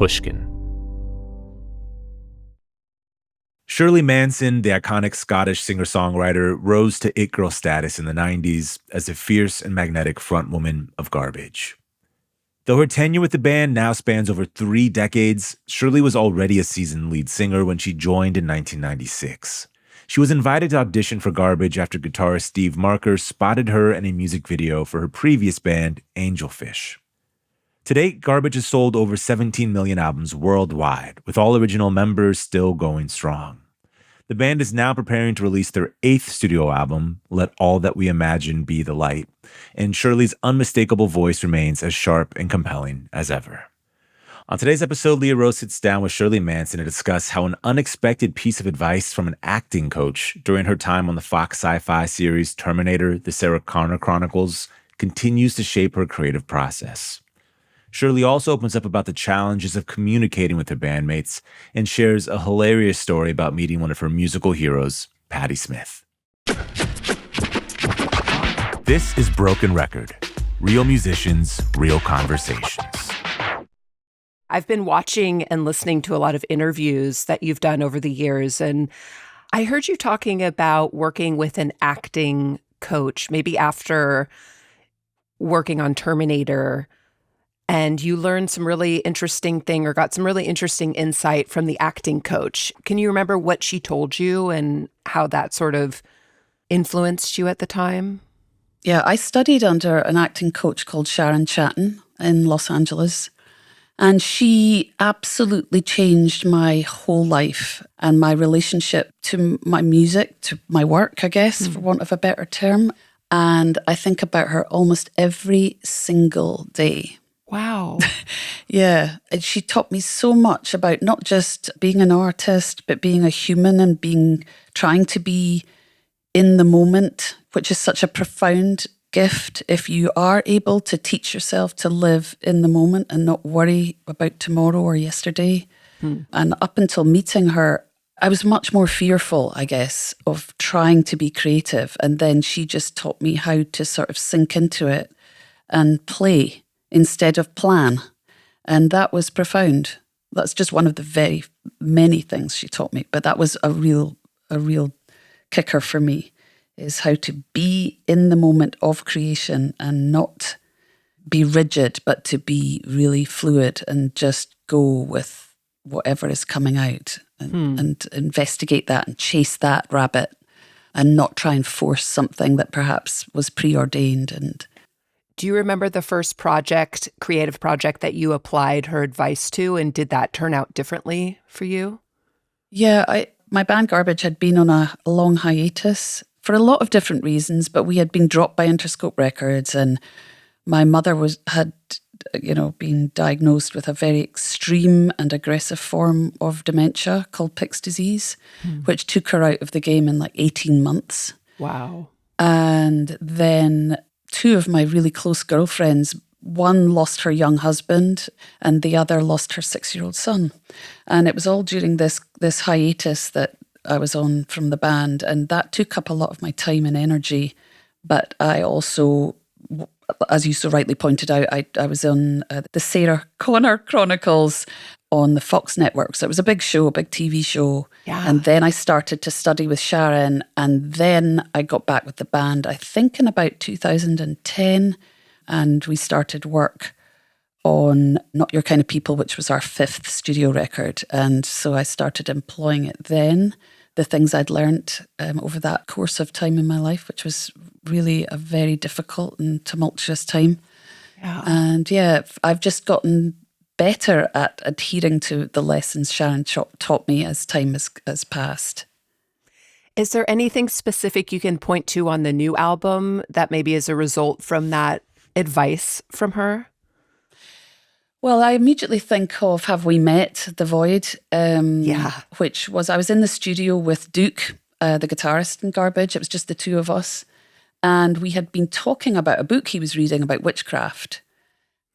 Pushkin. Shirley Manson, the iconic Scottish singer-songwriter, rose to it girl status in the 90s as a fierce and magnetic frontwoman of Garbage. Though her tenure with the band now spans over 3 decades, Shirley was already a seasoned lead singer when she joined in 1996. She was invited to audition for Garbage after guitarist Steve Marker spotted her in a music video for her previous band, Angelfish. To date, Garbage has sold over 17 million albums worldwide, with all original members still going strong. The band is now preparing to release their 8th studio album, Let All That We Imagine Be the Light, and Shirley's unmistakable voice remains as sharp and compelling as ever. On today's episode, Leah Rose sits down with Shirley Manson to discuss how an unexpected piece of advice from an acting coach during her time on the Fox sci-fi series Terminator, the Sarah Connor Chronicles, continues to shape her creative process. Shirley also opens up about the challenges of communicating with her bandmates and shares a hilarious story about meeting one of her musical heroes, Patti Smith. This is Broken Record. Real musicians, real conversations. I've been watching and listening to a lot of interviews that you've done over the years, and I heard you talking about working with an acting coach, maybe after working on Terminator, and you learned some really interesting thing or got some really interesting insight from the acting coach. Can you remember what she told you and how that sort of influenced you at the time? Yeah, I studied under an acting coach called Sharon Chatton in Los Angeles. And she absolutely changed my whole life and my relationship to my music, to my work, I guess, for want of a better term. And I think about her almost every single day. Wow. Yeah. And she taught me so much about not just being an artist, but being a human and trying to be in the moment, which is such a profound gift if you are able to teach yourself to live in the moment and not worry about tomorrow or yesterday. And up until meeting her, I was much more fearful, I guess, of trying to be creative. And then she just taught me how to sort of sink into it and play instead of plan. And that was profound. That's just one of the very many things she taught me. But that was a real kicker for me, is how to be in the moment of creation and not be rigid, but to be really fluid and just go with whatever is coming out and investigate that and chase that rabbit and not try and force something that perhaps was preordained. And do you remember the first creative project that you applied her advice to, and did that turn out differently for you? Yeah, my band Garbage had been on a long hiatus for a lot of different reasons, but we had been dropped by Interscope Records, and my mother had been diagnosed with a very extreme and aggressive form of dementia called Pick's disease, which took her out of the game in like 18 months. Wow. And then 2 of my really close girlfriends, one lost her young husband and the other lost her 6-year-old son. And it was all during this hiatus that I was on from the band, and that took up a lot of my time and energy. But I also, as you so rightly pointed out, I was on the Sarah Connor Chronicles on the Fox network. So it was a big show, a big TV show. Yeah. And then I started to study with Sharon, and then I got back with the band, I think in about 2010, and we started work on Not Your Kind of People, which was our 5th studio record. And so I started employing it then, the things I'd learnt over that course of time in my life, which was really a very difficult and tumultuous time. Yeah. And yeah, I've just gotten better at adhering to the lessons Sharon taught me as time has passed. Is there anything specific you can point to on the new album that maybe is a result from that advice from her? Well, I immediately think of Have We Met, The Void, which was, I was in the studio with Duke, the guitarist in Garbage. It was just the 2 of us. And we had been talking about a book he was reading about witchcraft.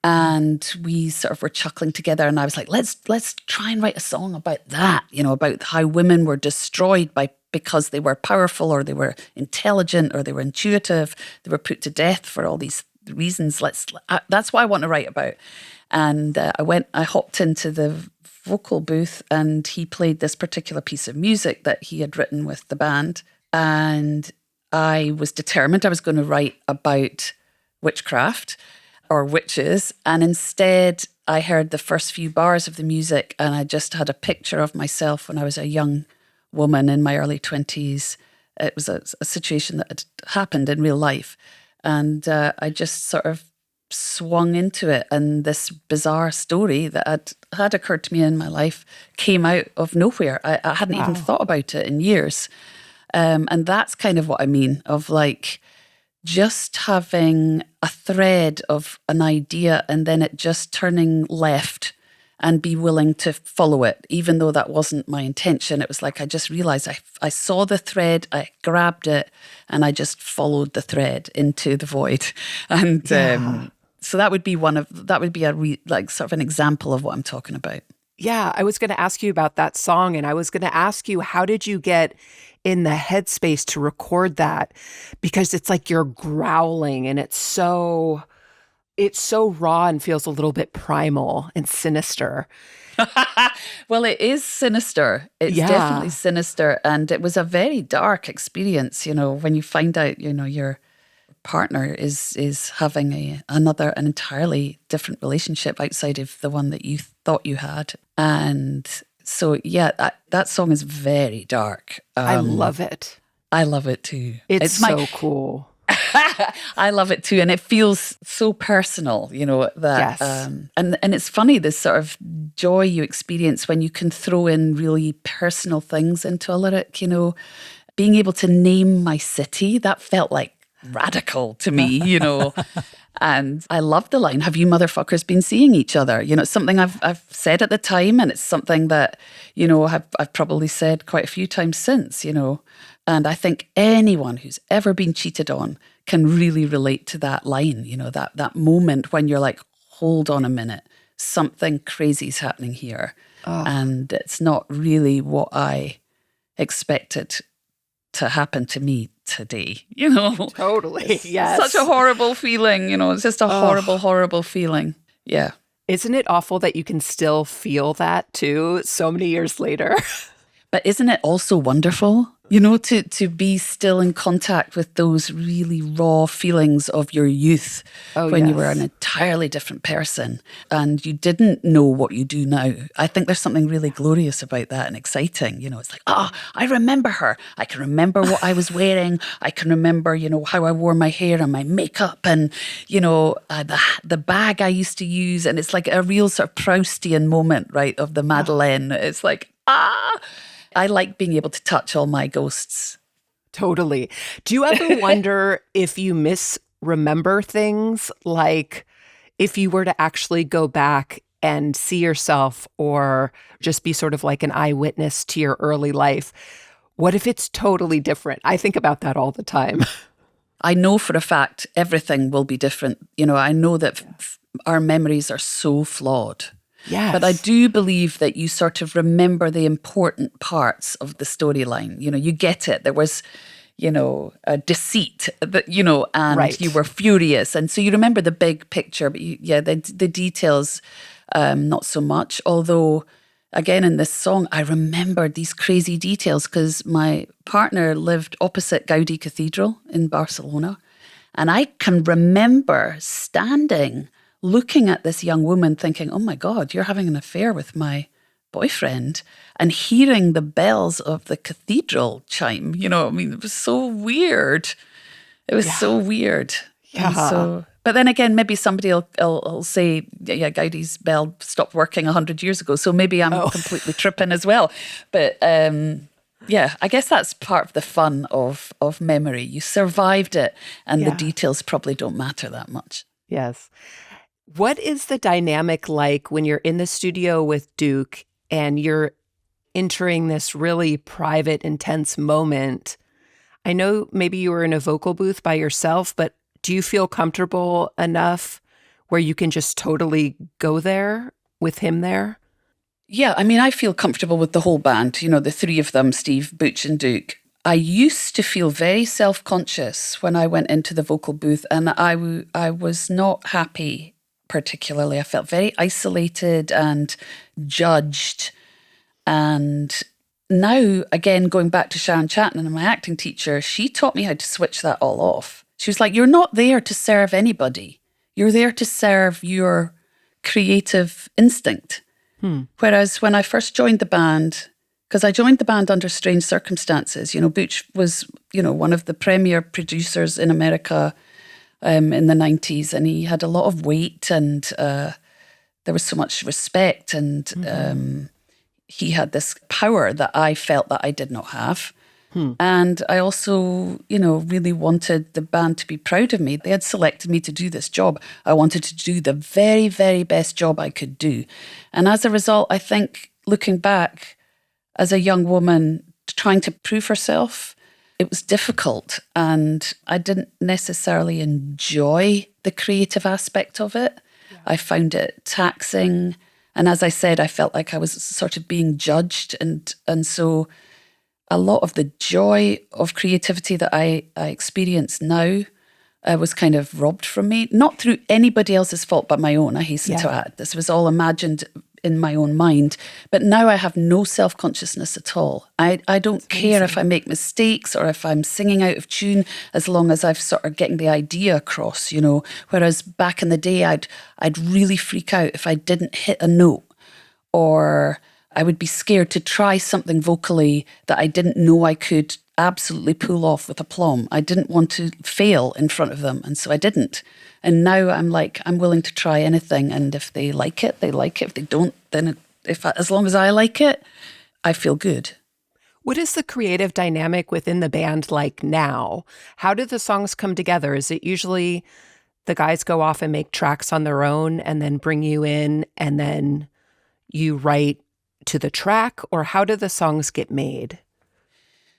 And we sort of were chuckling together. And I was like, let's try and write a song about that, about how women were destroyed because they were powerful or they were intelligent or they were intuitive. They were put to death for all these reasons. That's what I want to write about. And I hopped into the vocal booth, and he played this particular piece of music that he had written with the band. And I was determined I was going to write about witchcraft or witches. And instead, I heard the first few bars of the music, and I just had a picture of myself when I was a young woman in my early 20s. It was a situation that had happened in real life. And I just sort of swung into it, and this bizarre story that had occurred to me in my life came out of nowhere. I hadn't even thought about it in years. And that's kind of what I mean, of like just having a thread of an idea and then it just turning left, and be willing to follow it, even though that wasn't my intention. It was like I just realized I saw the thread, I grabbed it, and I just followed the thread into the void. And so that would be sort of an example of what I'm talking about. Yeah, I was going to ask you about that song, and I was going to ask you, how did you get in the headspace to record that? Because it's like you're growling, and it's so raw and feels a little bit primal and sinister. Well, it is sinister. It's definitely sinister. And it was a very dark experience, when you find out, your partner is having an entirely different relationship outside of the one that you thought you had. And so, that song is very dark. I love it. I love it too. It's so cool. I love it too, and it feels so personal, that and it's funny, this sort of joy you experience when you can throw in really personal things into a lyric. Being able to name my city, that felt like radical to me, And I love the line, "Have you motherfuckers been seeing each other?" It's something I've said at the time, and it's something that I've probably said quite a few times since. And I think anyone who's ever been cheated on can really relate to that line, that moment when you're like, hold on a minute, something crazy's happening here. Oh. And it's not really what I expected to happen to me today, Totally, yes. Such a horrible feeling, it's just a horrible, horrible feeling. Yeah. Isn't it awful that you can still feel that too, so many years later? But isn't it also wonderful, to be still in contact with those really raw feelings of your youth when you were an entirely different person and you didn't know what you do now. I think there's something really glorious about that and exciting. It's like, I remember her. I can remember what I was wearing. I can remember, how I wore my hair and my makeup and, the bag I used to use. And it's like a real sort of Proustian moment, right, of the Madeleine. It's like, I like being able to touch all my ghosts. Totally. Do you ever wonder if you misremember things? Like if you were to actually go back and see yourself or just be sort of like an eyewitness to your early life, what if it's totally different? I think about that all the time. I know for a fact everything will be different. I know that our memories are so flawed. Yes. But I do believe that you sort of remember the important parts of the storyline. You get it. There was, a deceit, and right. You were furious. And so you remember the big picture, but the details, not so much. Although, again, in this song, I remembered these crazy details because my partner lived opposite Gaudi Cathedral in Barcelona. And I can remember standing looking at this young woman thinking, oh my God, you're having an affair with my boyfriend, and hearing the bells of the cathedral chime. It was so weird. It was so weird. Yeah. But then again, maybe somebody will say, Gaudi's bell stopped working 100 years ago, so maybe I'm completely tripping as well. But I guess that's part of the fun of memory. You survived it, and the details probably don't matter that much. Yes. What is the dynamic like when you're in the studio with Duke and you're entering this really private, intense moment? I know maybe you were in a vocal booth by yourself, but do you feel comfortable enough where you can just totally go there with him there? Yeah, I feel comfortable with the whole band, the three of them, Steve, Butch and Duke. I used to feel very self-conscious when I went into the vocal booth, and I was not happy particularly. I felt very isolated and judged. And now, again, going back to Sharon Chapman and my acting teacher, she taught me how to switch that all off. She was like, you're not there to serve anybody. You're there to serve your creative instinct. Whereas when I first joined the band, because I joined the band under strange circumstances, Butch was, one of the premier producers in America in the 90s, and he had a lot of weight, and there was so much respect, and he had this power that I felt that I did not have. And I also, really wanted the band to be proud of me. They had selected me to do this job. I wanted to do the very, very best job I could do. And as a result, I think looking back as a young woman trying to prove herself, it was difficult. And I didn't necessarily enjoy the creative aspect of it. Yeah. I found it taxing. And as I said, I felt like I was sort of being judged. And so a lot of the joy of creativity that I experience now was kind of robbed from me, not through anybody else's fault but my own, I hasten to add. This was all imagined in my own mind. But now I have no self-consciousness at all. I don't care if I make mistakes or if I'm singing out of tune, as long as I've sort of getting the idea across, Whereas back in the day, I'd really freak out if I didn't hit a note, or I would be scared to try something vocally that I didn't know I could absolutely pull off with aplomb. I didn't want to fail in front of them, and so I didn't. And now I'm like, I'm willing to try anything, and if they like it, they like it. If they don't, then as long as I like it, I feel good. What is the creative dynamic within the band like now? How do the songs come together? Is it usually the guys go off and make tracks on their own and then bring you in, and then you write to the track, or how do the songs get made?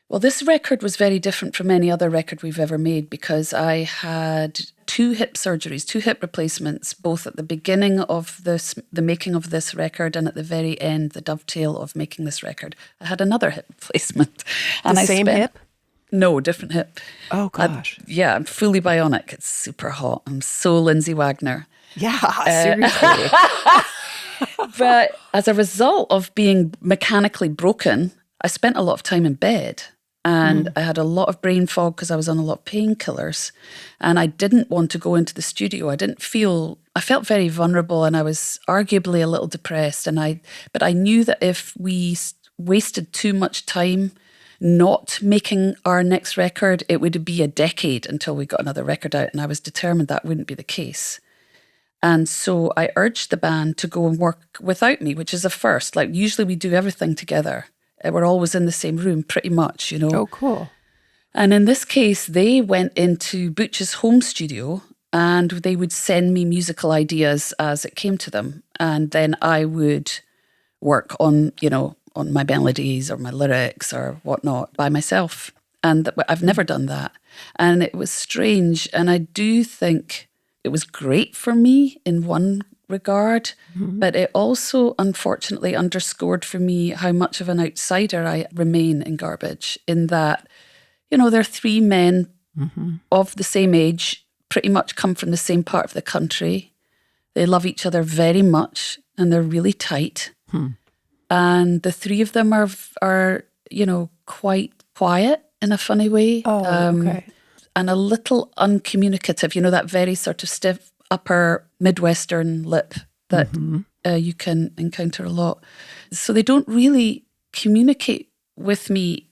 Well, this record was very different from any other record we've ever made, because I had 2 hip surgeries, 2 hip replacements, both at the beginning of the making of this record, and at the very end, the dovetail of making this record. I had another hip replacement. And same hip? No, different hip. Oh, gosh. I'm fully bionic. It's super hot. I'm so Lindsay Wagner. Yeah, seriously. But as a result of being mechanically broken, I spent a lot of time in bed, and I had a lot of brain fog because I was on a lot of painkillers, and I didn't want to go into the studio. I felt very vulnerable, and I was arguably a little depressed. But I knew that if we wasted too much time not making our next record, it would be a decade until we got another record out, and I was determined that wouldn't be the case. And so I urged the band to go and work without me, which is a first. Like, usually we do everything together. We're always in the same room, pretty much, Oh, cool. And in this case, they went into Butch's home studio, and they would send me musical ideas as it came to them. And then I would work on my melodies or my lyrics or whatnot by myself. And I've never done that. And it was strange. And I do think it was great for me in one regard, but it also unfortunately underscored for me how much of an outsider I remain in Garbage, in that, there are 3 men of the same age, pretty much come from the same part of the country. They love each other very much, and they're really tight. And the 3 of them are quite quiet in a funny way. Okay. And a little uncommunicative, that very sort of stiff upper Midwestern lip that you can encounter a lot. So they don't really communicate with me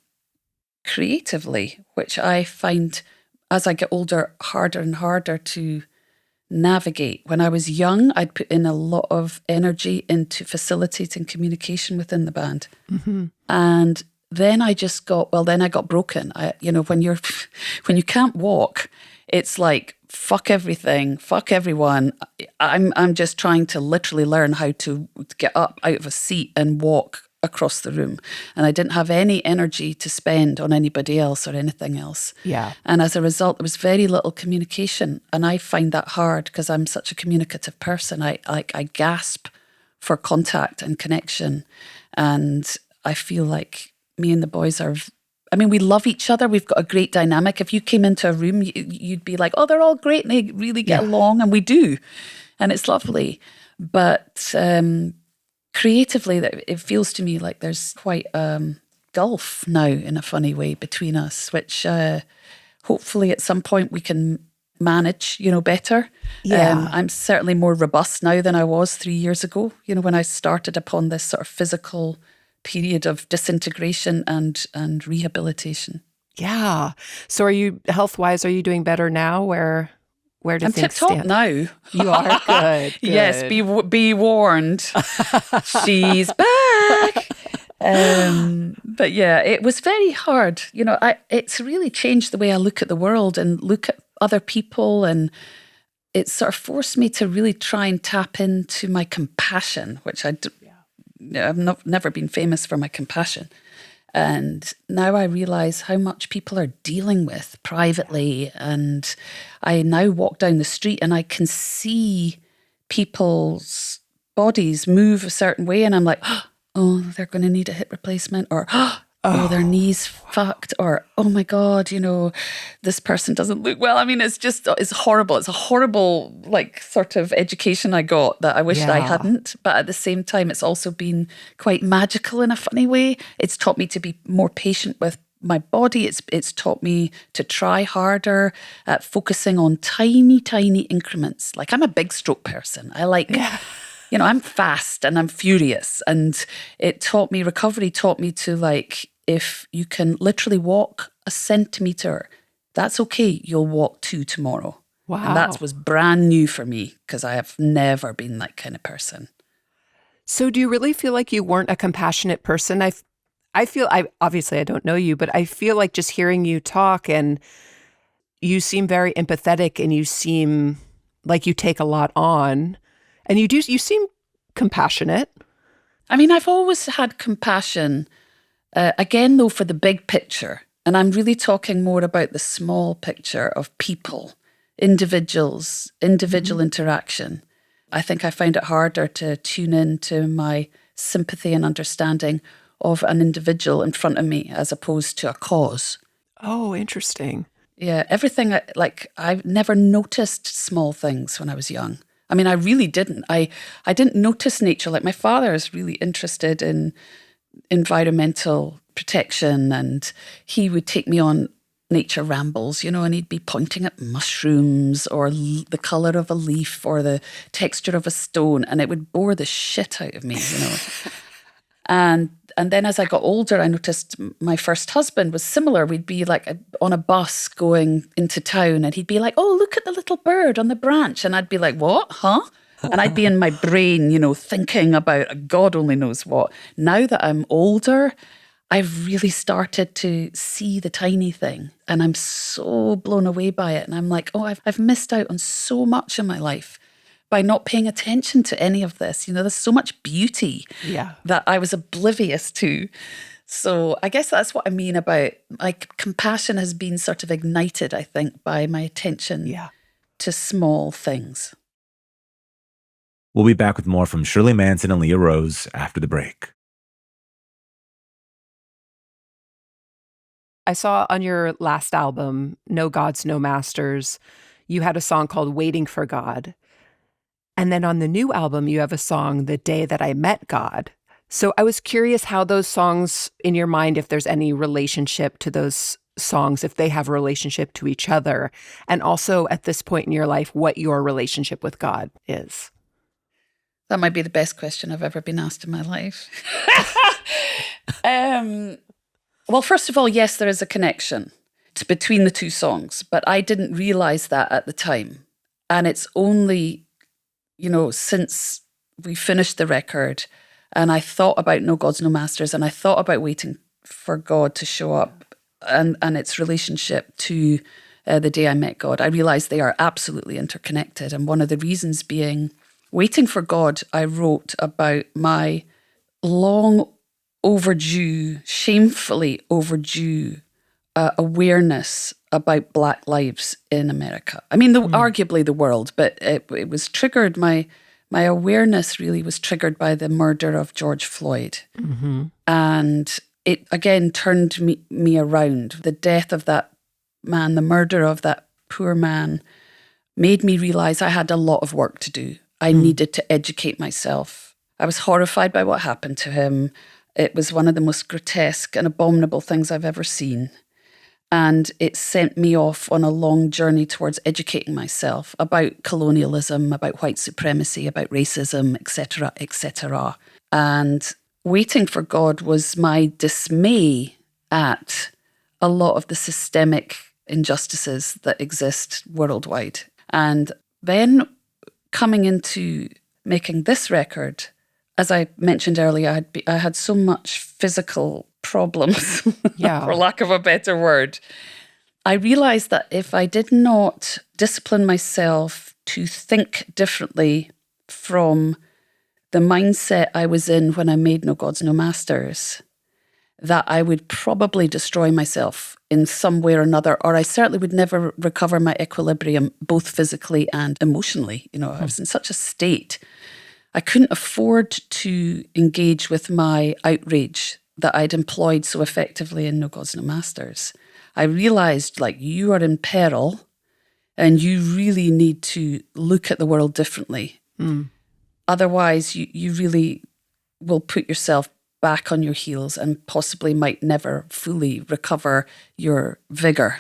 creatively, which I find, as I get older, harder and harder to navigate. When I was young, I'd put in a lot of energy into facilitating communication within the band. And then I got broken. When you can't walk, it's like, fuck everything, fuck everyone. I'm just trying to literally learn how to get up out of a seat and walk across the room. And I didn't have any energy to spend on anybody else or anything else. Yeah. And as a result, there was very little communication. And I find that hard because I'm such a communicative person. I gasp for contact and connection. And I feel like me and the boys are I mean, we love each other. We've got a great dynamic. If you came into a room, you'd be like, oh, they're all great and they really get along. And we do. And it's lovely. But creatively, it feels to me like there's quite a gulf now in a funny way between us, which hopefully at some point we can manage, better. Yeah. I'm certainly more robust now than I was 3 years ago, when I started upon this sort of physical period of disintegration and rehabilitation. Yeah. So health-wise, are you doing better now? Where do I'm things tip-top stand? now. You are good. Yes, be warned. She's back. But yeah, it was very hard. It's really changed the way I look at the world and look at other people, and it sort of forced me to really try and tap into my compassion, which I've never been famous for my compassion. And now I realize how much people are dealing with privately. And I now walk down the street and I can see people's bodies move a certain way. And I'm like, oh, they're going to need a hip replacement, or oh, their knee's fucked, or oh my God, this person doesn't look well. I mean, it's horrible. It's a horrible, sort of education I got that I wished I hadn't. But at the same time, it's also been quite magical in a funny way. It's taught me to be more patient with my body. It's taught me to try harder at focusing on tiny, tiny increments. Like, I'm a big stroke person. I'm fast and I'm furious. And recovery taught me to if you can literally walk a centimetre, that's okay. You'll walk 2 tomorrow. Wow. And that was brand new for me because I have never been that kind of person. So do you really feel like you weren't a compassionate person? Obviously I don't know you, but I feel like just hearing you talk, and you seem very empathetic, and you seem like you take a lot on, and you seem compassionate. I mean, I've always had compassion. Again, though, for the big picture. And I'm really talking more about the small picture of people, individual interaction. I think I find it harder to tune into my sympathy and understanding of an individual in front of me as opposed to a cause. Oh, interesting. Yeah, everything, I've never noticed small things when I was young. I mean, I really didn't. I didn't notice nature. Like, my father is really interested in environmental protection, and he would take me on nature rambles, and he'd be pointing at mushrooms or the colour of a leaf or the texture of a stone, and it would bore the shit out of me, And then as I got older, I noticed my first husband was similar. We'd be on a bus going into town, and he'd be like, oh, look at the little bird on the branch. And I'd be like, what? Huh? And I'd be in my brain, thinking about God only knows what. Now that I'm older, I've really started to see the tiny thing, and I'm so blown away by it. And I'm like, oh, I've missed out on so much in my life by not paying attention to any of this. There's so much beauty that I was oblivious to. So I guess that's what I mean about compassion has been sort of ignited, I think, by my attention to small things. We'll be back with more from Shirley Manson and Leah Rose after the break. I saw on your last album, No Gods, No Masters, you had a song called Waiting for God. And then on the new album, you have a song, The Day That I Met God. So I was curious how those songs, in your mind, if there's any relationship to those songs, if they have a relationship to each other. And also at this point in your life, what your relationship with God is. That might be the best question I've ever been asked in my life. Well, first of all, yes, there is a connection between the two songs, but I didn't realize that at the time. And it's only, since we finished the record and I thought about No Gods, No Masters, and I thought about waiting for God to show up and its relationship to The Day I Met God, I realized they are absolutely interconnected. And one of the reasons being, Waiting for God, I wrote about my long overdue, shamefully overdue awareness about Black lives in America. I mean, arguably the world, but it was triggered, my awareness really was triggered by the murder of George Floyd. Mm-hmm. And it again turned me around. The death of that man, the murder of that poor man, made me realize I had a lot of work to do. I needed to educate myself. I was horrified by what happened to him. It was one of the most grotesque and abominable things I've ever seen. And it sent me off on a long journey towards educating myself about colonialism, about white supremacy, about racism, etc., etc. And waiting for God was my dismay at a lot of the systemic injustices that exist worldwide. And then coming into making this record, as I mentioned earlier, I had so much physical problems, for lack of a better word. I realized that if I did not discipline myself to think differently from the mindset I was in when I made No Gods, No Masters, that I would probably destroy myself in some way or another, or I certainly would never recover my equilibrium, both physically and emotionally. I was in such a state. I couldn't afford to engage with my outrage that I'd employed so effectively in No Gods, No Masters. I realized, you are in peril and you really need to look at the world differently. Otherwise, you really will put yourself back on your heels and possibly might never fully recover your vigor.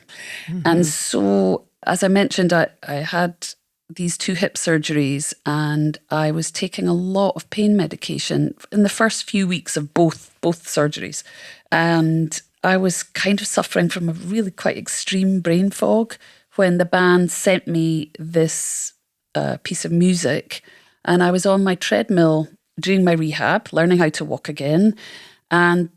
And so, as I mentioned, I had these 2 hip surgeries and I was taking a lot of pain medication in the first few weeks of both surgeries. And I was kind of suffering from a really quite extreme brain fog when the band sent me this piece of music, and I was on my treadmill doing my rehab, learning how to walk again, and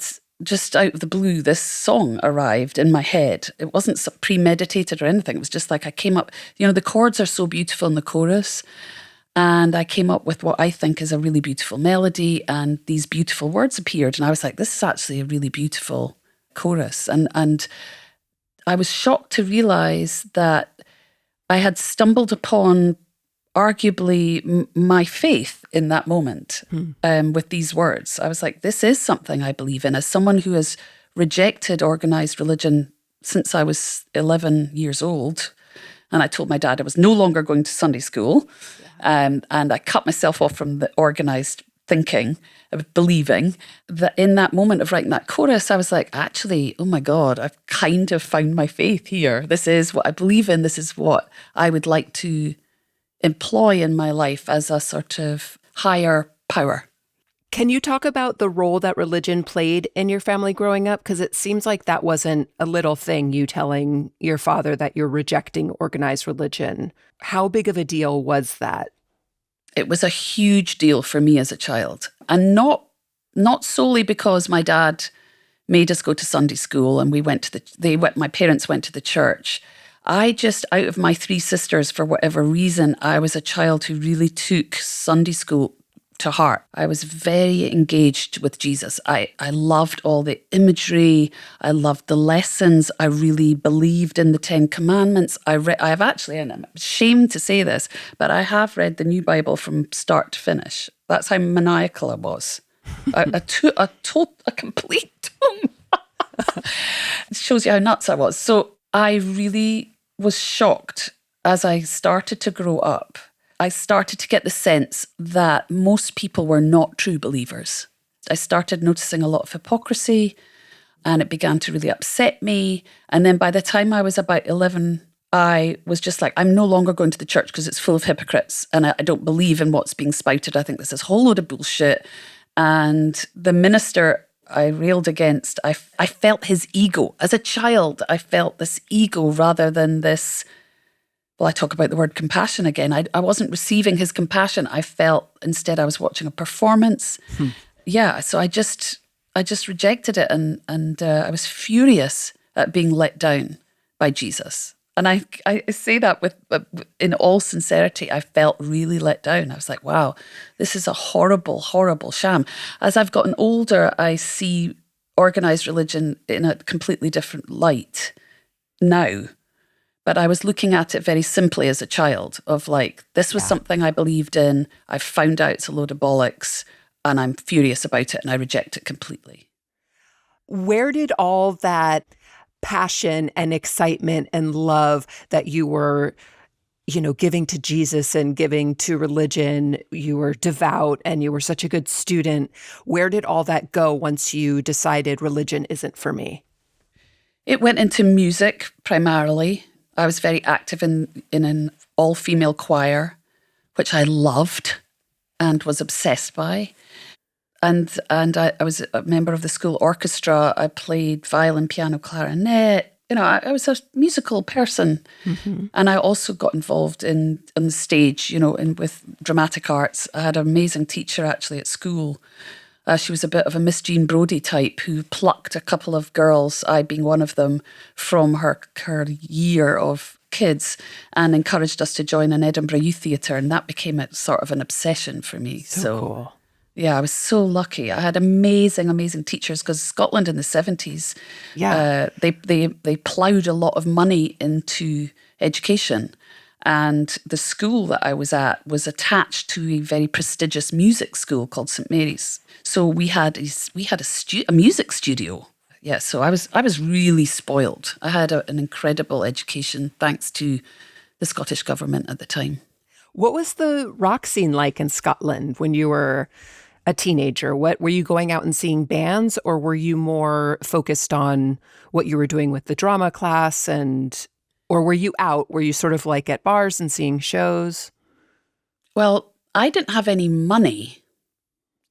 just out of the blue, this song arrived in my head. It wasn't premeditated or anything. It was just like I came up, the chords are so beautiful in the chorus, and I came up with what I think is a really beautiful melody, and these beautiful words appeared, and I was like, this is actually a really beautiful chorus. And I was shocked to realize that I had stumbled upon arguably my faith in that moment with these words. I was like, this is something I believe in. As someone who has rejected organized religion since I was 11 years old, and I told my dad I was no longer going to Sunday school, and I cut myself off from the organized thinking, of believing, that in that moment of writing that chorus, I was like, actually, oh my God, I've kind of found my faith here. This is what I believe in. This is what I would like to employ in my life as a sort of higher power. Can you talk about the role that religion played in your family growing up? Because it seems like that wasn't a little thing, you telling your father that you're rejecting organized religion. How big of a deal was that? It was a huge deal for me as a child. And not solely because my dad made us go to Sunday school and my parents went to the church. I just, out of my 3 sisters, for whatever reason, I was a child who really took Sunday school to heart. I was very engaged with Jesus. I loved all the imagery. I loved the lessons. I really believed in the 10 Commandments. I've actually, and I'm ashamed to say this, but I have read the new Bible from start to finish. That's how maniacal I was. a complete tome. It shows you how nuts I was. So I really was shocked as I started to grow up. I started to get the sense that most people were not true believers. I started noticing a lot of hypocrisy, and it began to really upset me. And then by the time I was about 11, I was just like, I'm no longer going to the church because it's full of hypocrites and I don't believe in what's being spouted. I think this is a whole load of bullshit. And the minister I railed against, I felt his ego. As a child, I felt this ego rather than this, well, I talk about the word compassion again. I wasn't receiving his compassion. I felt instead I was watching a performance. Yeah, so I just rejected it and I was furious at being let down by Jesus. And I say that with in all sincerity. I felt really let down. I was like, wow, this is a horrible, horrible sham. As I've gotten older, I see organized religion in a completely different light now. But I was looking at it very simply as a child of like, this was something I believed in. I found out it's a load of bollocks and I'm furious about it and I reject it completely. Where did all that passion and excitement and love that you were, giving to Jesus and giving to religion, you were devout and you were such a good student. Where did all that go once you decided religion isn't for me? It went into music primarily. I was very active in an all-female choir, which I loved and was obsessed by. And I was a member of the school orchestra. I played violin, piano, clarinet. I was a musical person. Mm-hmm. And I also got involved on the stage, with dramatic arts. I had an amazing teacher actually at school. She was a bit of a Miss Jean Brodie type who plucked a couple of girls, I being one of them, from her year of kids and encouraged us to join an Edinburgh Youth Theatre. And that became a sort of an obsession for me. So cool. Yeah, I was so lucky. I had amazing, amazing teachers because Scotland in the 70s, they ploughed a lot of money into education. And the school that I was at was attached to a very prestigious music school called St Mary's. So we had a music studio. Yeah, so I was really spoiled. I had an incredible education thanks to the Scottish government at the time. What was the rock scene like in Scotland when you were a teenager? What were you going out and seeing bands, or were you more focused on what you were doing with the drama class, or were you out? Were you sort of like at bars and seeing shows? Well, I didn't have any money.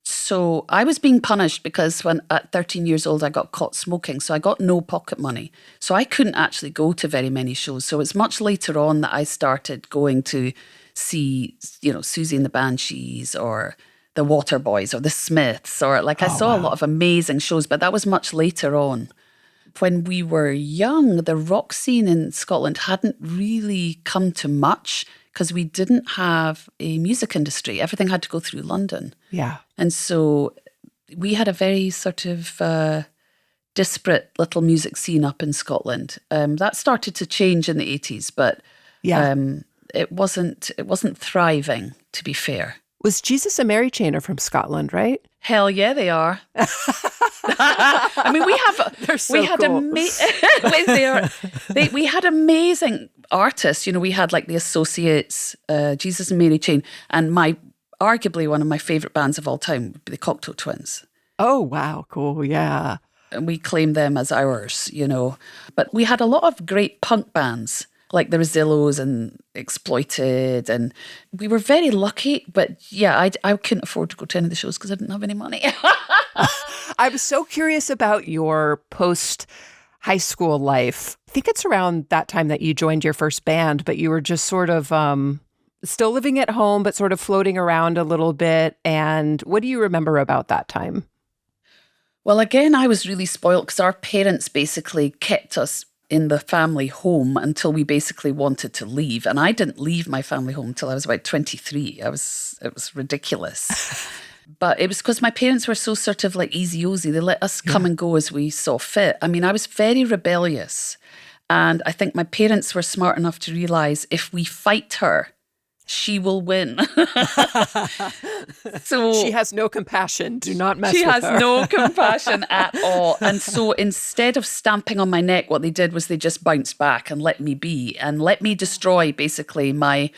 So I was being punished because when at 13 years old, I got caught smoking. So I got no pocket money. So I couldn't actually go to very many shows. So it's much later on that I started going to see, Susie and the Banshees or the Waterboys or the Smiths, or I saw a lot of amazing shows, but that was much later on. When we were young, the rock scene in Scotland hadn't really come to much because we didn't have a music industry. Everything had to go through London. Yeah. And so we had a very sort of disparate little music scene up in Scotland. That started to change in the 80s, but it wasn't thriving, to be fair. Was Jesus and Mary Chain are from Scotland, right? Hell yeah, they are. I mean, we had amazing artists. We had like the Associates, Jesus and Mary Chain, and arguably one of my favorite bands of all time would be the Cocktail Twins. Oh, wow. Cool. Yeah. And we claim them as ours, But we had a lot of great punk bands like the Rosillos and Exploited, and we were very lucky. But yeah, I couldn't afford to go to any of the shows because I didn't have any money. I was so curious about your post-high school life. I think it's around that time that you joined your first band, but you were just sort of still living at home, but sort of floating around a little bit. And what do you remember about that time? Well, again, I was really spoiled because our parents basically kept us in the family home until we basically wanted to leave. And I didn't leave my family home until I was about 23. It was ridiculous. But it was because my parents were so sort of like easy-ozy. They let us come and go as we saw fit. I mean, I was very rebellious. And I think my parents were smart enough to realize if we fight her, she will win. So she has no compassion. Do not mess with her. She has no compassion at all. And so instead of stamping on my neck, what they did was they just bounced back and let me be and let me destroy basically my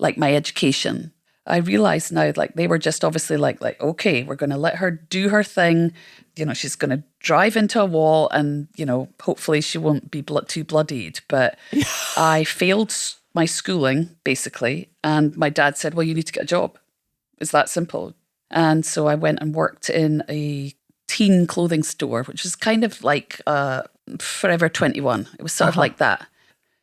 education. I realize now, they were just obviously like, okay, we're going to let her do her thing. She's going to drive into a wall and, hopefully she won't be too bloodied. But I failed my schooling, basically. And my dad said, well, you need to get a job. It's that simple. And so I went and worked in a teen clothing store, which is kind of like Forever 21. It was sort of like that.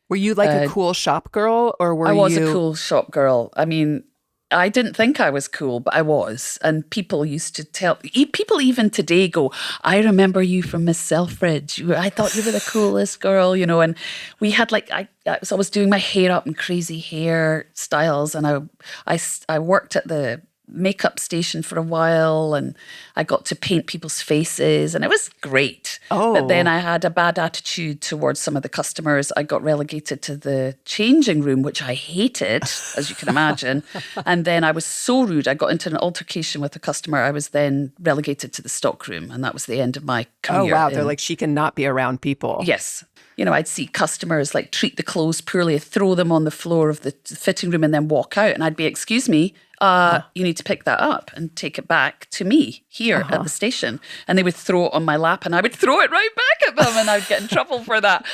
Were you like a cool shop girl, or were you? I was a cool shop girl. I mean, I didn't think I was cool, but I was. And people used to people even today go, I remember you from Miss Selfridge. I thought you were the coolest girl, and we had I was always doing my hair up in crazy hair styles. And I worked at the makeup station for a while, and I got to paint people's faces, and it was great. Oh. But then I had a bad attitude towards some of the customers. I got relegated to the changing room, which I hated, as you can imagine. And then I was so rude. I got into an altercation with a customer. I was then relegated to the stock room, and that was the end of my career. Oh, wow. They're like, she cannot be around people. Yes. You know, I'd see customers like treat the clothes poorly, throw them on the floor of the fitting room and then walk out. And I'd be, excuse me, you need to pick that up and take it back to me here at the station. And they would throw it on my lap and I would throw it right back at them and I'd get in trouble for that.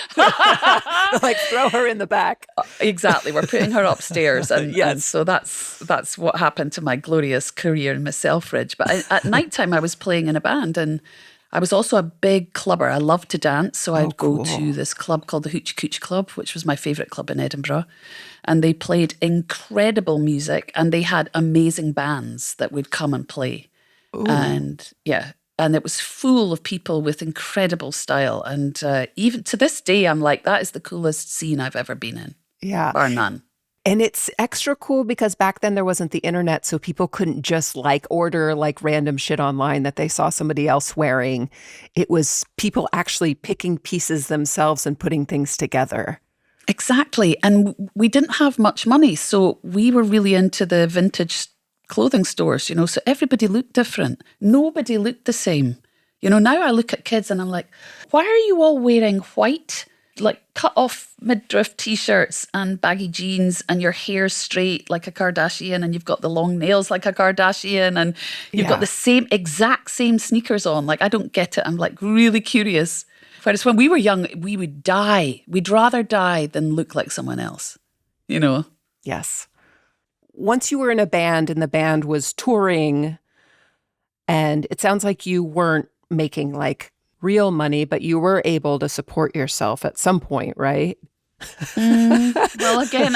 Like throw her in the back. Exactly. We're putting her upstairs. And, Yes. and so that's what happened to my glorious career in Miss Selfridge. But at nighttime, I was playing in a band, and I was also a big clubber. I loved to dance. So I'd go to this club called the Hoochie Coochie Club, which was my favourite club in Edinburgh. And they played incredible music, and they had amazing bands that would come and play. Ooh. And it was full of people with incredible style. And even to this day, I'm like, that is the coolest scene I've ever been in. Yeah. Bar none. And it's extra cool because back then there wasn't the internet, so people couldn't just like order like random shit online that they saw somebody else wearing. It was people actually picking pieces themselves and putting things together. Exactly. And we didn't have much money, so we were really into the vintage clothing stores, you know, so everybody looked different. Nobody looked the same. You know, now I look at kids and I'm like, why are you all wearing white, like cut off midriff t-shirts and baggy jeans, and your hair straight like a Kardashian, and you've got the long nails like a Kardashian, and you've got the exact same sneakers on? Like, I don't get it. I'm like really curious. Whereas when we were young, we would die. We'd rather die than look like someone else, you know? Yes. Once you were in a band and the band was touring, and it sounds like you weren't making like real money, but you were able to support yourself at some point, right? Well, again,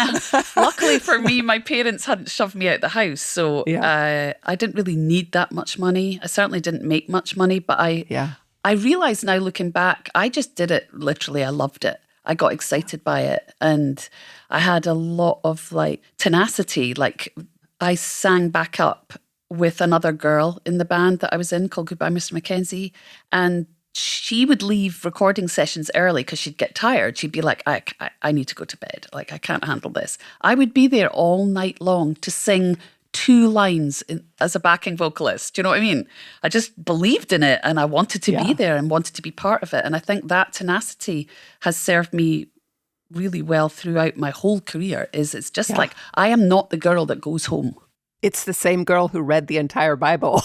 luckily for me, my parents hadn't shoved me out the house. So I didn't really need that much money. I certainly didn't make much money, but I realize now looking back, I just did it literally. I loved it. I got excited by it. And I had a lot of like tenacity. Like I sang back up with another girl in the band that I was in called Goodbye, Mr. Mackenzie. And she would leave recording sessions early because she'd get tired. She'd be like, I need to go to bed. Like, I can't handle this. I would be there all night long to sing 2 lines as a backing vocalist. Do you know what I mean? I just believed in it, and I wanted to be there and wanted to be part of it. And I think that tenacity has served me really well throughout my whole career. It's just like, I am not the girl that goes home. It's the same girl who read the entire Bible.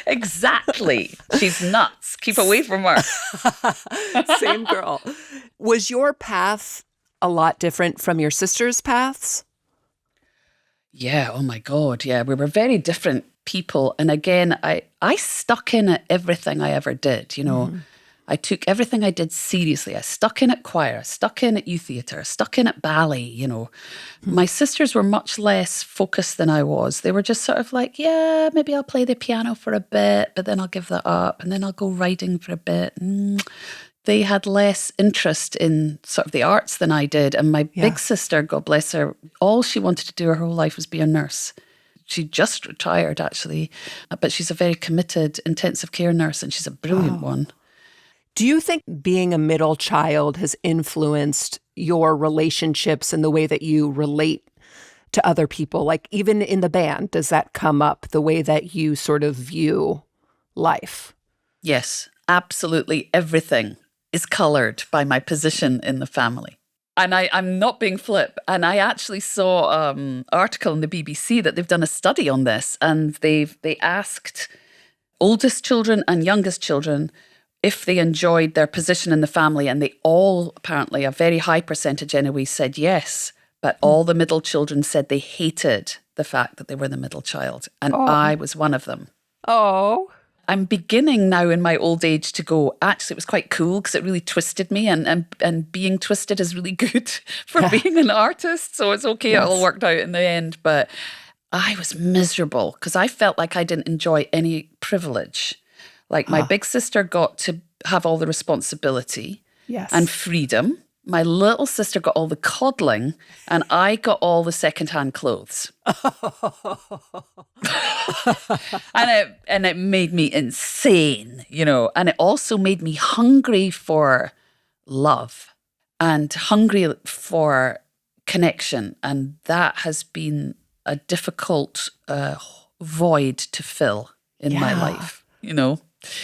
Exactly. She's nuts. Keep away from her. Same girl. Was your path a lot different from your sister's paths? Yeah. Oh my God. Yeah. We were very different people. And again, I stuck in at everything I ever did, you know. I took everything I did seriously. I stuck in at choir, stuck in at youth theatre, stuck in at ballet, you know. My sisters were much less focused than I was. They were just sort of like, yeah, maybe I'll play the piano for a bit, but then I'll give that up, and then I'll go riding for a bit. They had less interest in sort of the arts than I did. And my big sister, God bless her, all she wanted to do her whole life was be a nurse. She just retired, actually, but she's a very committed intensive care nurse, and she's a brilliant one. Do you think being a middle child has influenced your relationships and the way that you relate to other people? Like even in the band, does that come up, the way that you sort of view life? Yes, absolutely. Everything is coloured by my position in the family. And I'm not being flip. And I actually saw an article in the BBC that they've done a study on this. And they asked oldest children and youngest children if they enjoyed their position in the family, and they all, apparently a very high percentage anyway, said yes. But all the middle children said they hated the fact that they were the middle child. And I was one of them. Oh. I'm beginning now in my old age to go, actually, it was quite cool because it really twisted me, and being twisted is really good for being an artist. So it's okay, it all worked out in the end. But I was miserable because I felt like I didn't enjoy any privilege. Like my big sister got to have all the responsibility and freedom, My little sister got all the coddling and I got all the secondhand clothes. and it made me insane, and it also made me hungry for love and hungry for connection. And that has been a difficult void to fill in my life.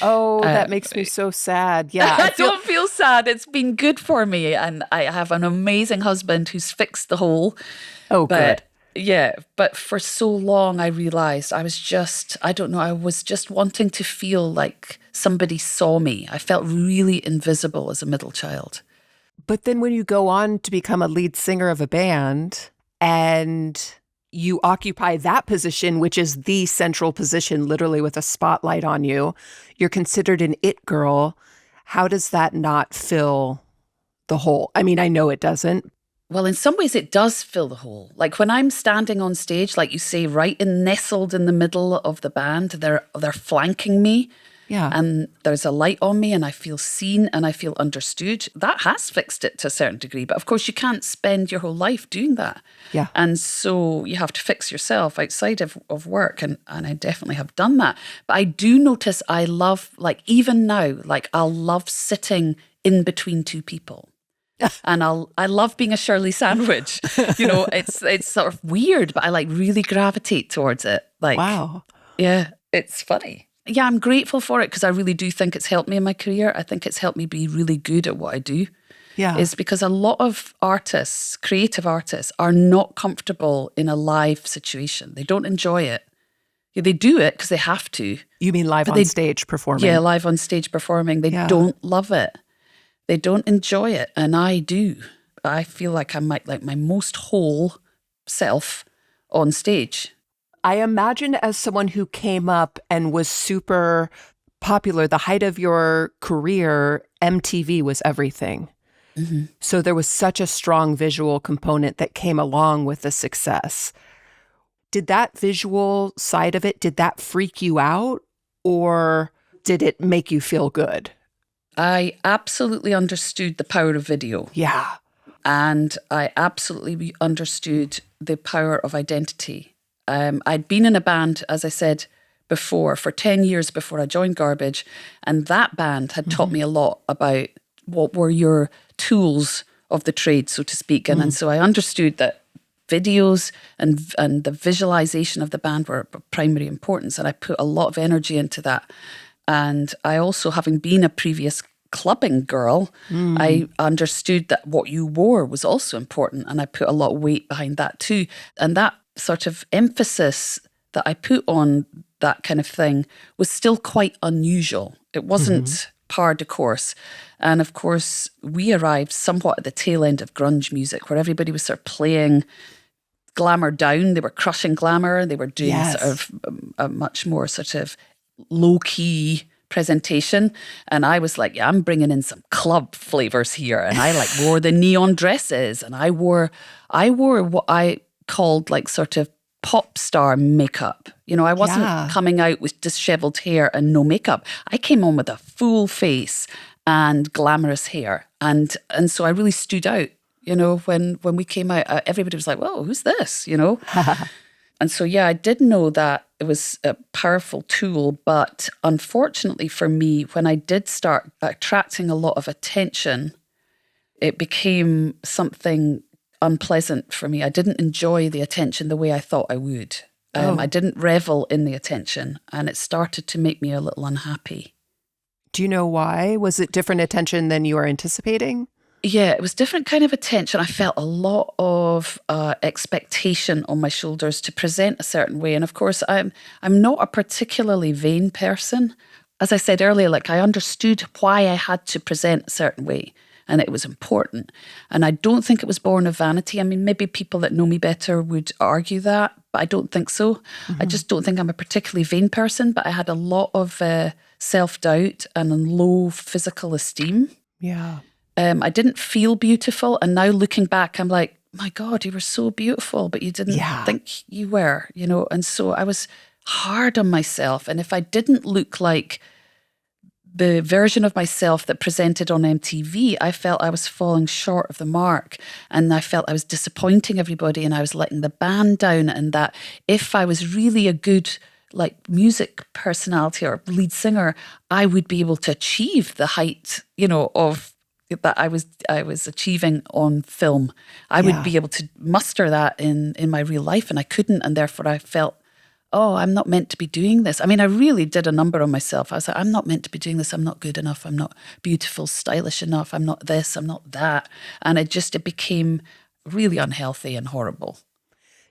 Oh, that makes me so sad. Yeah. I don't feel sad. It's been good for me. And I have an amazing husband who's fixed the hole. Oh, good. Yeah. But for so long, I realized I was just wanting to feel like somebody saw me. I felt really invisible as a middle child. But then when you go on to become a lead singer of a band and you occupy that position, which is the central position, literally with a spotlight on you, you're considered an it girl. How does that not fill the hole? I mean, I know it doesn't. Well, in some ways it does fill the hole. Like when I'm standing on stage, like you say, nestled in the middle of the band, they're flanking me. Yeah. And there's a light on me and I feel seen and I feel understood. That has fixed it to a certain degree. But of course, you can't spend your whole life doing that. Yeah. And so you have to fix yourself outside of work. And I definitely have done that. But I do notice I love, like even now, like I'll love sitting in between two people. And I love being a Shirley sandwich. It's sort of weird, but I like really gravitate towards it. Like, wow. Yeah, it's funny. Yeah, I'm grateful for it because I really do think it's helped me in my career. I think it's helped me be really good at what I do. Yeah. Is because a lot of artists, creative artists, are not comfortable in a live situation. They don't enjoy it. Yeah, they do it because they have to. You mean live on stage performing? Yeah, live on stage performing. They don't love it. They don't enjoy it. And I do. I feel like I'm like my most whole self on stage. I imagine as someone who came up and was super popular, the height of your career, MTV was everything. Mm-hmm. So there was such a strong visual component that came along with the success. Did that visual side of it, did that freak you out or did it make you feel good? I absolutely understood the power of video. Yeah. And I absolutely understood the power of identity. I'd been in a band, as I said before, for 10 years before I joined Garbage. And that band had taught me a lot about what were your tools of the trade, so to speak. And so I understood that videos and the visualization of the band were of primary importance. And I put a lot of energy into that. And I also, having been a previous clubbing girl, I understood that what you wore was also important. And I put a lot of weight behind that too. And that sort of emphasis that I put on that kind of thing was still quite unusual. It wasn't par de course. And of course, we arrived somewhat at the tail end of grunge music where everybody was sort of playing glamour down. They were crushing glamour. They were doing sort of a much more sort of low-key presentation. And I was like, yeah, I'm bringing in some club flavors here. And I like wore the neon dresses and I wore what I called like sort of pop star makeup. I wasn't coming out with disheveled hair and no makeup. I came on with a full face and glamorous hair. And so I really stood out, when we came out, everybody was like, whoa, who's this, And so, yeah, I did know that it was a powerful tool, but unfortunately for me, when I did start attracting a lot of attention, it became something unpleasant for me. I didn't enjoy the attention the way I thought I would. I didn't revel in the attention, and it started to make me a little unhappy. Do you know why? Was it different attention than you were anticipating? Yeah, it was different kind of attention. I felt a lot of expectation on my shoulders to present a certain way. And of course, I'm not a particularly vain person. As I said earlier, like I understood why I had to present a certain way. And it was important. And I don't think it was born of vanity. I mean, maybe people that know me better would argue that, but I don't think so. I just don't think I'm a particularly vain person, but I had a lot of self-doubt and low physical esteem. Yeah. I didn't feel beautiful. And now looking back, I'm like, my God, you were so beautiful, but you didn't think you were, And so I was hard on myself. And if I didn't look like the version of myself that presented on MTV, I felt I was falling short of the mark, and I felt I was disappointing everybody, and I was letting the band down, and that if I was really a good like music personality or lead singer, I would be able to achieve the height, of that I was achieving on film. I would be able to muster that in my real life, and I couldn't, and therefore I felt, oh, I'm not meant to be doing this. I mean, I really did a number on myself. I was like, I'm not meant to be doing this. I'm not good enough. I'm not beautiful, stylish enough. I'm not this. I'm not that. And it became really unhealthy and horrible.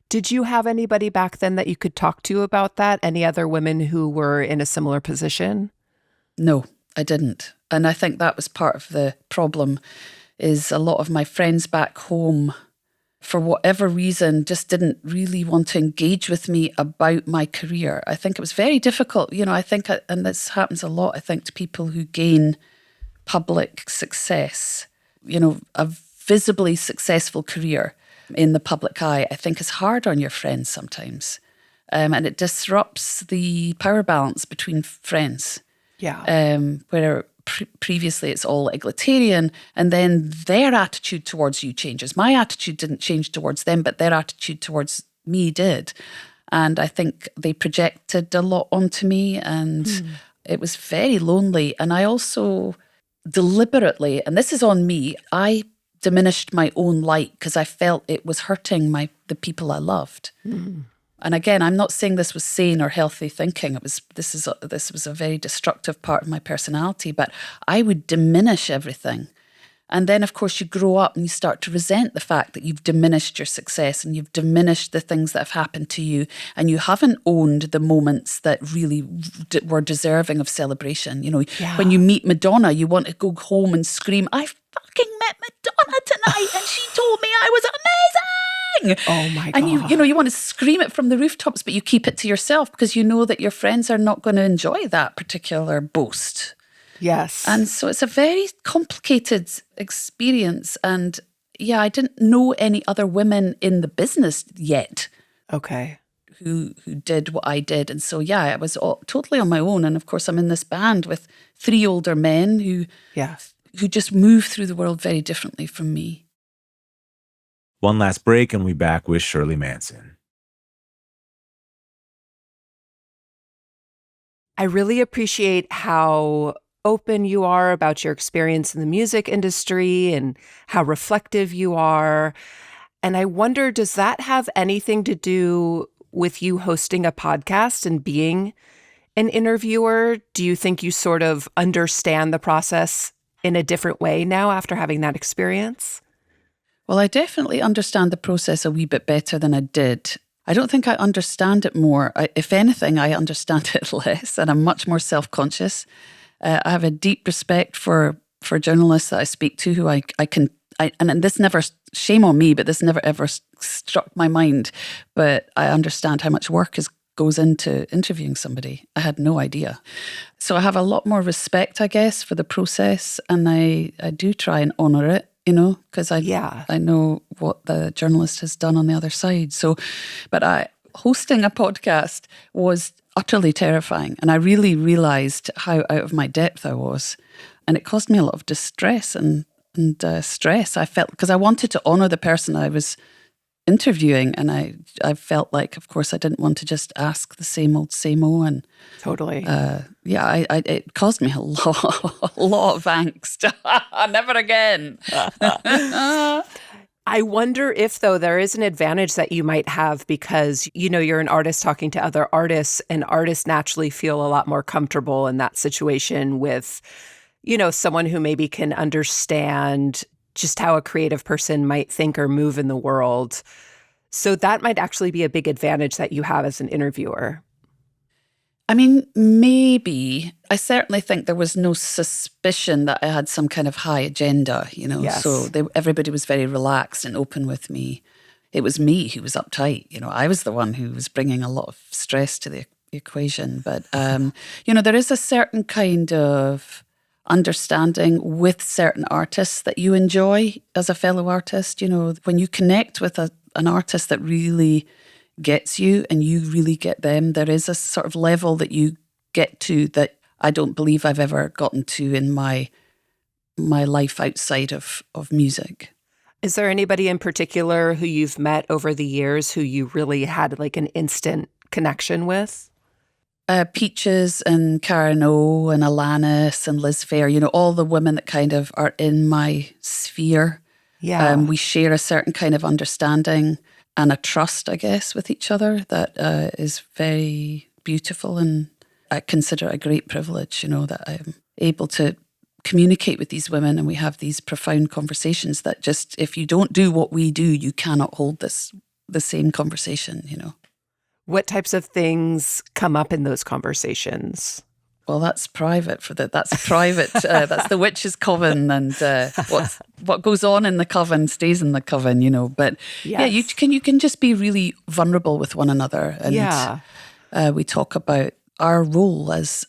Did you have anybody back then that you could talk to about that? Any other women who were in a similar position? No, I didn't. And I think that was part of the problem, is a lot of my friends back home, for whatever reason, just didn't really want to engage with me about my career. I think it was very difficult. I think, and this happens a lot, I think, to people who gain public success, a visibly successful career in the public eye, I think is hard on your friends sometimes. And it disrupts the power balance between friends. Yeah. Where previously it's all egalitarian, and then their attitude towards you changes. My attitude didn't change towards them, but their attitude towards me did. And I think they projected a lot onto me, and it was very lonely. And I also deliberately, and this is on me, I diminished my own light because I felt it was hurting the people I loved. And again, I'm not saying this was sane or healthy thinking. This was a very destructive part of my personality, but I would diminish everything. And then, of course, you grow up and you start to resent the fact that you've diminished your success and you've diminished the things that have happened to you, and you haven't owned the moments that really were deserving of celebration. When you meet Madonna, you want to go home and scream, I fucking met Madonna tonight and she told me I was amazing. Oh my God. And you want to scream it from the rooftops, but you keep it to yourself because you know that your friends are not going to enjoy that particular boast. Yes. And so it's a very complicated experience. And yeah, I didn't know any other women in the business yet. Okay. Who did what I did. And so, yeah, I was totally on my own. And of course, I'm in this band with 3 older men who just move through the world very differently from me. One last break, and we'll be back with Shirley Manson. I really appreciate how open you are about your experience in the music industry and how reflective you are. And I wonder, does that have anything to do with you hosting a podcast and being an interviewer? Do you think you sort of understand the process in a different way now after having that experience? Well, I definitely understand the process a wee bit better than I did. I don't think I understand it more. If anything, I understand it less, and I'm much more self-conscious. I have a deep respect for journalists that I speak to who I can, and this never, shame on me, but this never ever struck my mind. But I understand how much work goes into interviewing somebody. I had no idea. So I have a lot more respect, I guess, for the process, and I do try and honour it. Because I know what the journalist has done on the other side. So, but hosting a podcast was utterly terrifying. And I really realised how out of my depth I was. And it caused me a lot of distress and stress. I felt, because I wanted to honour the person I was interviewing. And I felt like, of course, I didn't want to just ask the same old. And totally. It caused me a lot of angst. Never again. I wonder if, though, there is an advantage that you might have because, you're an artist talking to other artists, and artists naturally feel a lot more comfortable in that situation with, someone who maybe can understand just how a creative person might think or move in the world. So that might actually be a big advantage that you have as an interviewer. I mean, maybe. I certainly think there was no suspicion that I had some kind of high agenda, Yes. So everybody was very relaxed and open with me. It was me who was uptight. I was the one who was bringing a lot of stress to the equation. But, there is a certain kind of understanding with certain artists that you enjoy as a fellow artist. When you connect with an artist that really gets you and you really get them, there is a sort of level that you get to that I don't believe I've ever gotten to in my life outside of music. Is there anybody in particular who you've met over the years who you really had like an instant connection with? Peaches and Karen O and Alanis and Liz Phair, all the women that kind of are in my sphere. Yeah. We share a certain kind of understanding and a trust, I guess, with each other that is very beautiful, and I consider it a great privilege, that I'm able to communicate with these women and we have these profound conversations that just, if you don't do what we do, you cannot hold the same conversation. What types of things come up in those conversations? Well, that's private that's private. That's the witch's coven, and what goes on in the coven stays in the coven, But yes. yeah, you can just be really vulnerable with one another, and we talk about our role as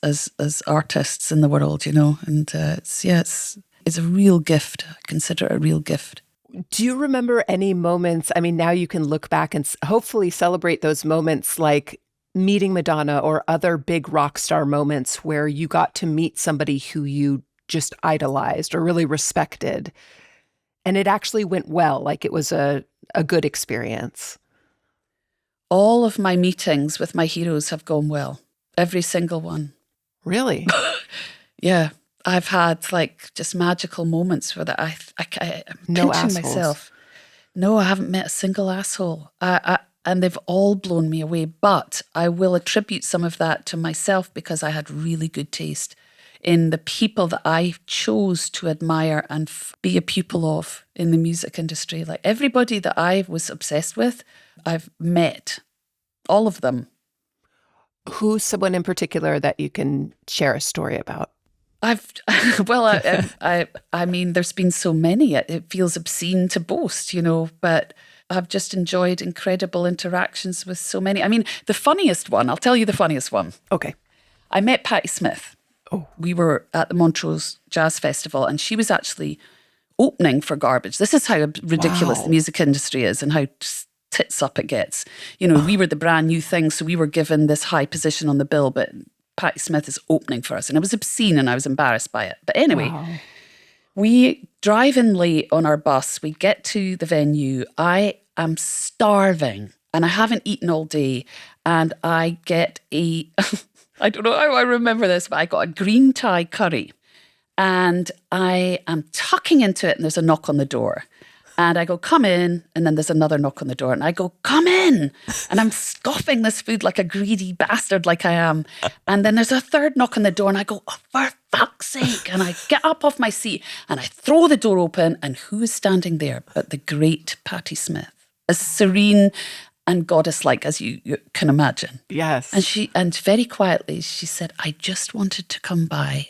artists in the world, And it's a real gift. I consider it a real gift. Do you remember any moments? I mean, now you can look back and hopefully celebrate those moments, like meeting Madonna or other big rock star moments where you got to meet somebody who you just idolized or really respected, and it actually went well, like it was a good experience. All of my meetings with my heroes have gone well. Every single one. Really? Yeah. I've had like just magical moments where I'm No pinching assholes. myself. No, I haven't met a single asshole. And they've all blown me away. But I will attribute some of that to myself because I had really good taste in the people that I chose to admire and be a pupil of in the music industry. Like everybody that I was obsessed with, I've met. All of them. Who's someone in particular that you can share a story about? I mean, there's been so many, it feels obscene to boast, but I've just enjoyed incredible interactions with so many. I mean, the funniest one, I'll tell you the funniest one. Okay. I met Patti Smith. Oh. We were at the Montrose Jazz Festival and she was actually opening for Garbage. This is how ridiculous Wow. the music industry is and how tits up it gets. We were the brand new thing, so we were given this high position on the bill, but Patti Smith is opening for us, and it was obscene and I was embarrassed by it. But anyway, we drive in late on our bus. We get to the venue. I am starving and I haven't eaten all day, and I get I don't know how I remember this, but I got a green Thai curry and I am tucking into it and there's a knock on the door. And I go, come in. And then there's another knock on the door. And I go, come in. And I'm scoffing this food like a greedy bastard like I am. And then there's a third knock on the door. And I go, oh, for fuck's sake. And I get up off my seat and I throw the door open. And who is standing there but the great Patti Smith? As serene and goddess-like as you can imagine. Yes. And very quietly, she said, I just wanted to come by.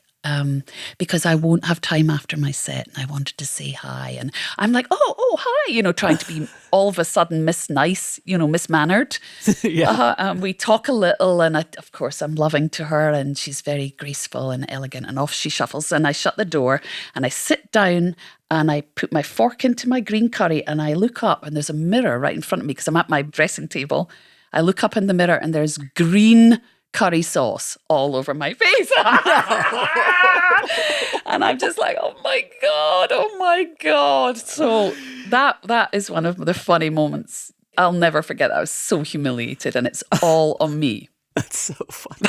Because I won't have time after my set and I wanted to say hi. And I'm like, oh, hi, trying to be all of a sudden Miss Nice, Miss-mannered. Yeah. We talk a little and of course I'm loving to her and she's very graceful and elegant and off she shuffles. And I shut the door and I sit down and I put my fork into my green curry and I look up and there's a mirror right in front of me because I'm at my dressing table. I look up in the mirror and there's green curry sauce all over my face. And I'm just like, oh my God. So that is one of the funny moments. I'll never forget that. I was so humiliated and it's all on me. That's so funny.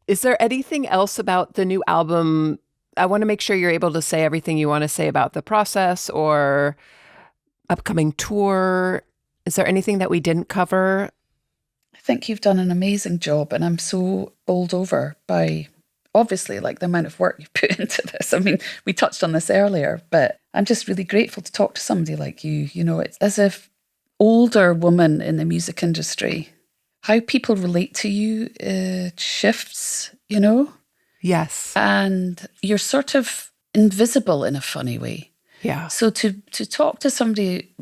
Is there anything else about the new album? I want to make sure you're able to say everything you want to say about the process or upcoming tour. Is there anything that we didn't cover? I think you've done an amazing job and I'm so bowled over by obviously like the amount of work you've put into this. I mean, we touched on this earlier, but I'm just really grateful to talk to somebody like you. It's as if older woman in the music industry, how people relate to you shifts, Yes. And you're sort of invisible in a funny way. Yeah. So to talk to somebody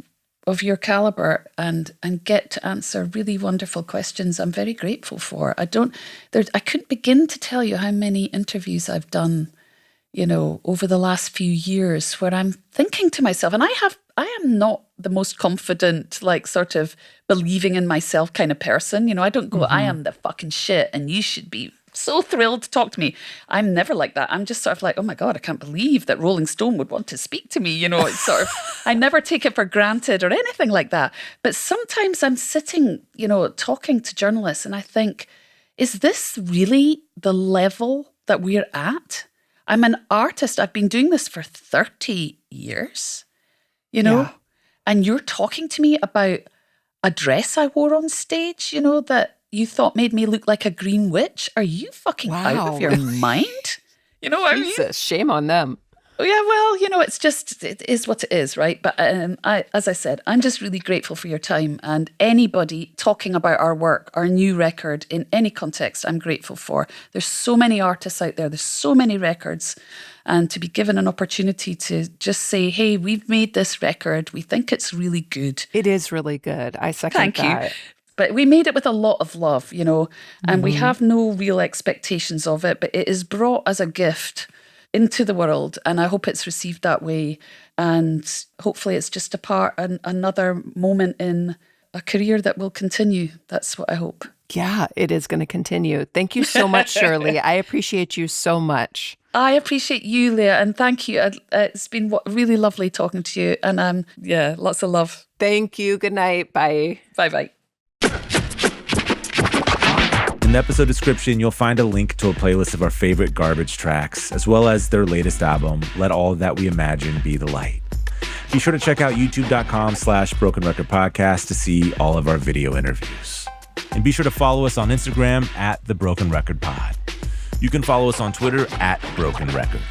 of your caliber and get to answer really wonderful questions, I'm very grateful for. I couldn't begin to tell you how many interviews I've done over the last few years, where I'm thinking to myself, and I am not the most confident, like sort of believing in myself kind of person. I don't go, I am the fucking shit and you should be so thrilled to talk to me. I'm never like that. I'm just sort of like, oh my God, I can't believe that Rolling Stone would want to speak to me. It's sort of, I never take it for granted or anything like that. But sometimes I'm sitting, talking to journalists and I think, is this really the level that we're at? I'm an artist. I've been doing this for 30 years, Yeah. and you're talking to me about a dress I wore on stage, that you thought made me look like a green witch. Are you fucking out Wow. of your mind? You know what I mean? Jesus, shame on them. Yeah, well, it is what it is, right? But as I said, I'm just really grateful for your time, and anybody talking about our work, our new record in any context, I'm grateful for. There's so many artists out there. There's so many records. And to be given an opportunity to just say, hey, we've made this record. We think it's really good. It is really good. I second Thank that. you. But we made it with a lot of love, and we have no real expectations of it, but it is brought as a gift into the world, and I hope it's received that way, and hopefully it's just another moment in a career that will continue. That's what I hope. Yeah, it is going to continue. Thank you so much, Shirley. I appreciate you so much. I appreciate you, Leah, and thank you. It's been really lovely talking to you, and lots of love. Thank you. Good night. Bye. Bye-bye. In the episode description, you'll find a link to a playlist of our favorite Garbage tracks, as well as their latest album, Let All That We Imagine Be the Light. Be sure to check out youtube.com/Broken Record Podcast to see all of our video interviews. And be sure to follow us on Instagram @The Broken Record Pod. You can follow us on Twitter @Broken Record.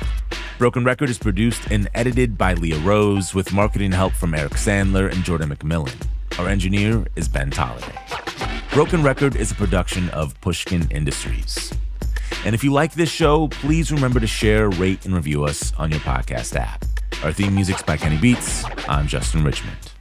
Broken Record is produced and edited by Leah Rose with marketing help from Eric Sandler and Jordan McMillan. Our engineer is Ben Tolliday. Broken Record is a production of Pushkin Industries. And if you like this show, please remember to share, rate, and review us on your podcast app. Our theme music's by Kenny Beats. I'm Justin Richmond.